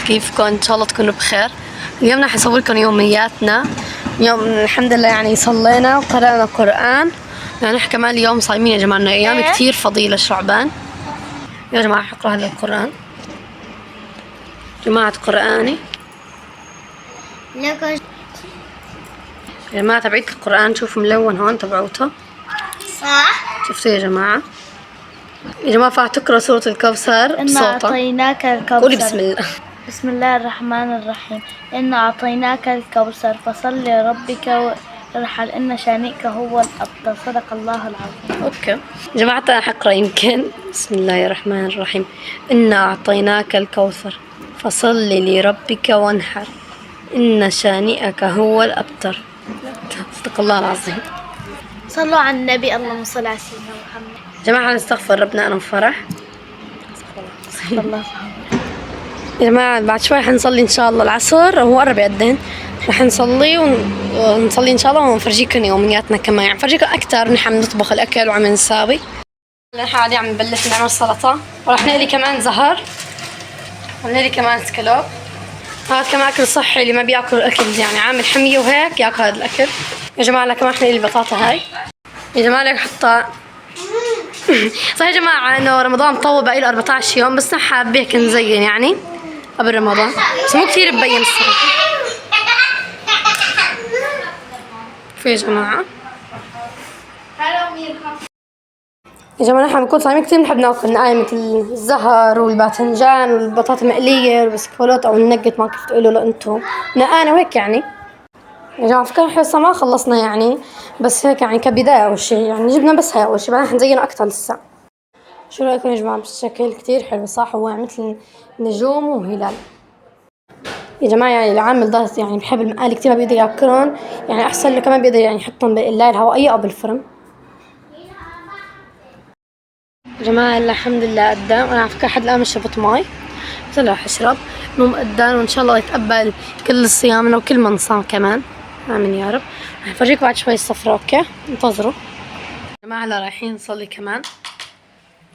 كيفكم؟ ان شاء الله تكونوا بخير. اليوم رح نصور لكم يومياتنا. اليوم الحمد لله يعني صلينا وقرأنا قرآن، يعني نحن كمان اليوم صايمين يا جماعة، ايام كثير فضيلة شعبان. يا جماعة اقرأ هذا القرآن، جماعة قرآني يا جماعة تبعيت القرآن، شوفوا ملون هون تبعوته صح؟ شفتوا يا جماعة؟ يا جماعة فاعتقرأ سورة الكوثر إنا أعطيناك الكوثر. قولي بسم الله. بسم الله الرحمن الرحيم. إنا أعطيناك الكوثر فصل لربك وارحل إن شانئك هو الأبتر. صدق الله العظيم. اوكي يا جماعة أنا حقرأ يمكن. بسم الله الرحمن الرحيم. إنا أعطيناك الكوثر فصل لربك وانحر إن شانئك هو الأبتر. صدق الله العظيم. صلوا على النبي. اللهم صل على سيدنا محمد. يا جماعة نستغفر ربنا أنا وفرح. الله يا جماعة بعد شوي حنصلي إن شاء الله العصر، هو قرب يأذن، رح نصلي ونصلي إن شاء الله ونفرجيكم يومياتنا كمان، يعني نفرجيكم أكثر نحن نطبخ الأكل وعم نساوي. نحن قاعدين عم نبلش نعمل سلطة، ورح نقلي كمان زهر، ونقلي كمان سكالوب. هذا كمان أكل صحي، اللي ما بياكل أكل يعني عامل حمية وهيك ياكل هذا الأكل. يا جماعة لا كمان رح نقلي البطاطا هاي. يا جماعة لك حطها صحيح يا جماعة إنه رمضان طول بقى له 14 يوم، بس نحن حابين هيك نزين يعني قبل رمضان، بس مو كثير مبين الصراحة. في يا جماعة يا جماعة نحن بنكون صايمين كثير بنحب ناكل نقاي مثل الزهر والباذنجان والبطاطا المقلية والبسكوت أو النقت، ما كيف تقولوا له أنتم، نقانا وهيك يعني. يا جماعة فكرة نحن لسه ما خلصنا يعني، بس هيك يعني كبداية أول شيء، يعني جبنا بس هاي أول شيء، بعدين حنزينه أكثر لسه. شو رأيكم يا جماعة بالشكل؟ كتير حلو صح؟ هو مثل نجوم وهلال. يا جماعة يعني العامل ده يعني بحب المقالي كتير، ما بيقدر ياكلهم، يعني أحسن له كمان بيقدر يعني يحطهم بالقلاية الهوائية أو بالفرن. يا جماعة الحمد لله قدام، أنا على فكرة لحد الآن مش شربت مي، بس هلا رح أشرب. المهم قدام، وإن شاء الله يتقبل كل صيامنا وكل من صام كمان، آمين يا رب. رح أفرجيكم بعد شوي الصفرة، أوكي؟ انتظروا. يا جماعة هلا رايحين نصلي كمان،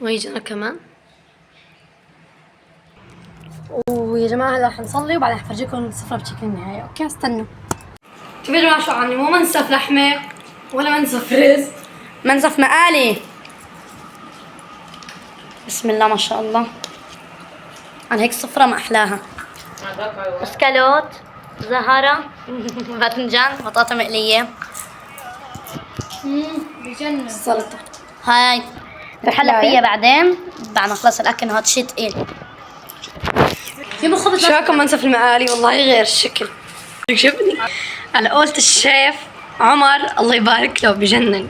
ويجينا كمان. ويا جماعة هلا حنصلي وبعدين حفرجيكم السفرة بشكل النهاية، اوكي؟ استنوا. شوفوا يا جماعة شو عاملين، مو منسف لحمة ولا منسف رز، منسف مقالي. بسم الله ما شاء الله. عن هيك صفرة ما أحلاها. اسكالوت، زهرة، باذنجان، بطاطا مقلية. بجنن. السلطة هاي بحلى فيها بعدين بعد ما خلص الأكل، إنه هاد شي تقيل. شو رايكم منسف المقالي؟ والله غير الشكل. شوفني على قولة الشيف عمر الله يبارك له، بجنن.